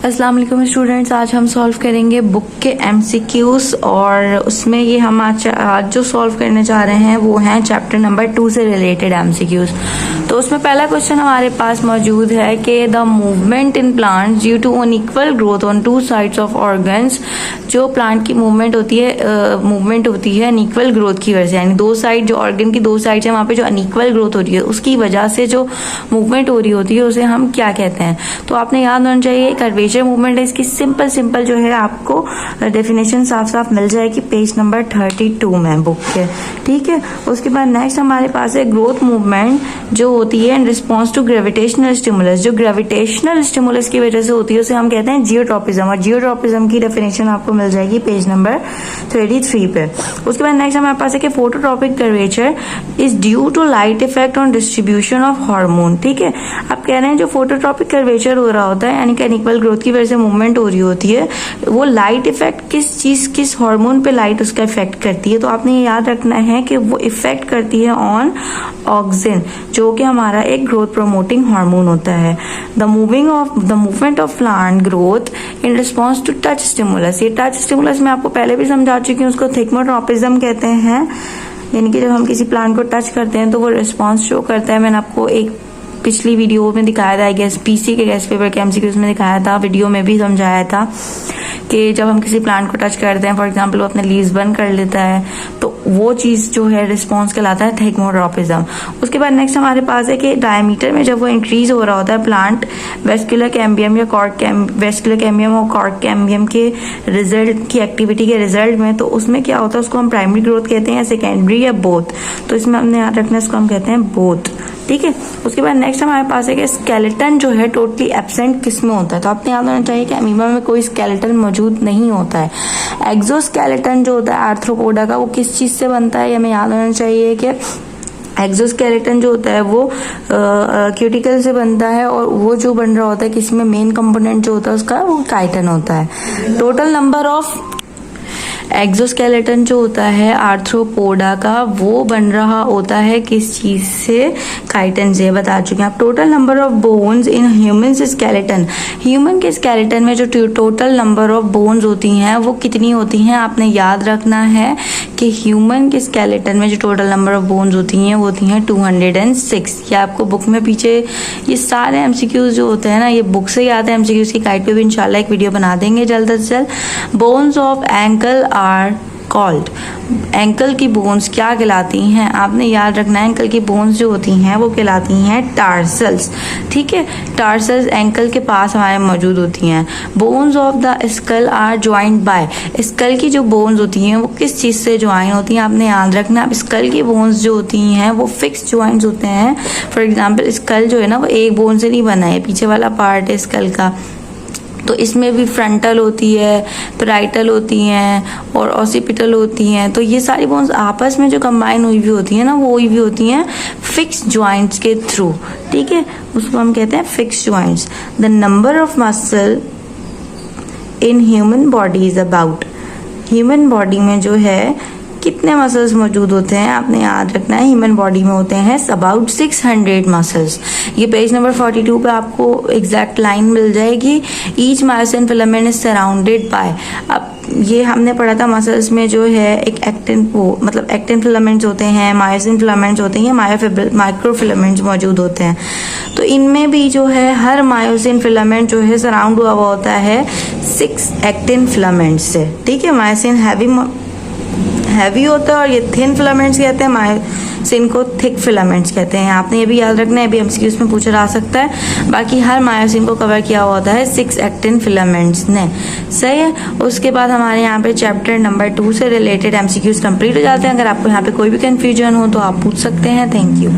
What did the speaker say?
अस्सलाम वालेकुम स्टूडेंट्स, आज हम सॉल्व करेंगे बुक के एमसीक्यूज और उसमें ये हम आज जो सॉल्व करने जा रहे हैं वो हैं चैप्टर नंबर 2 से रिलेटेड एमसीक्यूज। तो उसमें पहला क्वेश्चन हमारे पास मौजूद है कि the movement in plant due to unequal growth on two sides of organs. जो प्लांट की मूवमेंट होती है अनइक्वल ग्रोथ की वजह से, यानी दो साइड जो ऑर्गन की दो साइड है वहाँ पे जो अनइक्वल ग्रोथ हो रही है उसकी वजह से जो मूवमेंट हो रही होती है उसे हम क्या कहते हैं। तो आपने याद होना चाहिए कर्वेचर मूवमेंट है, इसकी सिंपल जो है आपको डेफिनेशन साफ साफ मिल जाएगी पेज नंबर 32 में बुक के। ठीक है, उसके बाद नेक्स्ट हमारे पास है ग्रोथ मूवमेंट जो होती है in response to gravitational stimulus. जो ग्रेविटेशनल स्टिमुलस की वजह से होती है उसे हम कहते हैं जियोट्रॉपिज्म, और जियोट्रॉपिज्म की डेफिनेशन आपको मिल जाएगी पेज नंबर 33 पे। उसके बाद नेक्स्ट हमारे पास है कि phototropic curvature is due to light effect on distribution of hormone. ठीक है, आप कह रहे हैं जो फोटोट्रॉपिक कर्वेचर हो रहा होता है यानी कि अनइक्वल ग्रोथ की वजह से मूवमेंट हो रही होती है, वो लाइट इफेक्ट किस हार्मोन पे लाइट उसका इफेक्ट करती है। तो आपने ये याद रखना है कि वो इफेक्ट करती है ऑन ऑक्सिन, जो कि हमारा एक ग्रोथ प्रमोटिंग हार्मोन होता है। The movement of plant growth in response to touch stimulus. ये टच स्टिमुलस मैं आपको पहले भी समझा चुकी हूँ, उसको थिग्मोट्रॉपिज्म कहते हैं। यानी कि जब हम किसी प्लांट को टच करते हैं तो वो रिस्पॉन्स शो करता है। मैंने आपको एक पिछली वीडियो में दिखाया था, आई गेस पीसी के गेस्ट पेपर के एमसीक्यूज में दिखाया था, वीडियो में भी समझाया था कि जब हम किसी प्लांट को टच करते हैं, फॉर एग्जांपल वो अपने लीव्स बंद कर लेता है, तो वो चीज जो है रिस्पॉन्स कहलाता है थिग्मोट्रॉपिज्म। उसके बाद नेक्स्ट हमारे पास है कि डायमीटर में जब वो इंक्रीज हो रहा होता है प्लांट वेस्कुलर कैम्बियम या वेस्कुलर कैम्बियम और कॉर्ड कैम्बियम के रिजल्ट की एक्टिविटी के रिजल्ट में, तो उसमें क्या होता है उसको हम प्राइमरी ग्रोथ कहते हैं या सेकेंडरी या बोथ। तो इसमें हमने याद रखना है इसको हम कहते हैं बोथ। ठीक है, उसके बाद नेक्स्ट हमारे पास है कि स्केलेटन जो है टोटली एब्सेंट किस में होता है। तो आपने याद होना चाहिए कि अमीबा में कोई स्केलेटन मौजूद नहीं होता है। एक्सोस्केलेटन जो होता है आर्थ्रोपोडा का, वो किस चीज से बनता है, हमें याद होना चाहिए कि एक्सोस्केलेटन जो होता है वो क्यूटिकल से बनता है, और वो जो बन रहा होता है किसी में मेन कंपोनेंट जो होता है उसका वो काइटिन होता है। टोटल नंबर ऑफ एक्सोस्केलेटन जो होता है आर्थ्रोपोडा का वो बन रहा होता है किस चीज से, काइटिन से, बता चुके हैं आप। Total number of bones in human skeleton, human के स्केलेटन में जो टोटल नंबर ऑफ बोन्स होती हैं वो कितनी होती हैं, आपने याद रखना है कि ह्यूमन के स्केलेटन में जो टोटल नंबर ऑफ बोन्स होती हैं वो होती हैं 206। ये आपको बुक में पीछे ये सारे एमसीक्यूज जो होते हैं ना ये बुक से ही आते हैं। एमसीक्यूज की गाइड पे भी इंशाल्लाह एक वीडियो बना देंगे जल्द से जल्द। Bones of ankle are called, ankle की बोन्स क्या कहलाती हैं, आपने याद रखना है एंकल की बोन्स जो होती हैं वो कहलाती हैं टार्सल्स। ठीक है, टार्सल्स एंकल के पास हमारे मौजूद होती हैं। Bones of the skull are joint by, skull की जो बोन्स होती हैं वो किस चीज से ज्वाइन होती हैं, आपने याद रखना। अब स्कल की बोन्स जो होती हैं वो फिक्स ज्वाइंट्स होते हैं। फॉर एग्जाम्पल स्कल जो है ना वो एक बोन से नहीं बना है, पीछे वाला पार्ट है स्कल का, तो इसमें भी फ्रंटल होती है, पैराइटल होती हैं और ऑसिपिटल होती हैं। तो ये सारी बोन्स आपस में जो कंबाइन हुई भी होती हैं ना वो हुई भी होती हैं फिक्स ज्वाइंट्स के थ्रू। ठीक है, उसको हम कहते हैं fix joints. The number of muscle in human body is about, human body में जो है कितने मसल्स मौजूद होते हैं, आपने याद रखना है ह्यूमन बॉडी में होते हैं अबाउट 600 मसल्स। ये पेज नंबर 42 पे आपको एग्जैक्ट लाइन मिल जाएगी। Each myosin filament is surrounded by, अब ये हमने पढ़ा था मसल्स में जो है एक एक्टिन फिलामेंट्स होते हैं, मायोसिन फिलामेंट्स होते हैं, माइक्रो फिलामेंट्स मौजूद होते हैं। तो इनमें भी जो है हर मायोसिन फिलामेंट जो है सराउंड हुआ होता है 6 एक्टिन फिलामेंट्स से। ठीक है, मायोसिन हैवी होता है और ये थिन फिलामेंट्स कहते हैं, मायोसिन को थिक फिलामेंट्स कहते हैं। आपने ये भी याद रखना है, भी एमसीक्यूज में पूछा जा सकता है। बाकी हर मायोसिन को कवर किया हुआ होता है 6 एक्टिन फिलामेंट्स ने। सही है, उसके बाद हमारे यहाँ पे चैप्टर नंबर 2 से रिलेटेड एमसीक्यूज कंप्लीट हो जाते हैं। अगर आपको यहाँ पे कोई भी कंफ्यूजन हो तो आप पूछ सकते हैं। Thank you.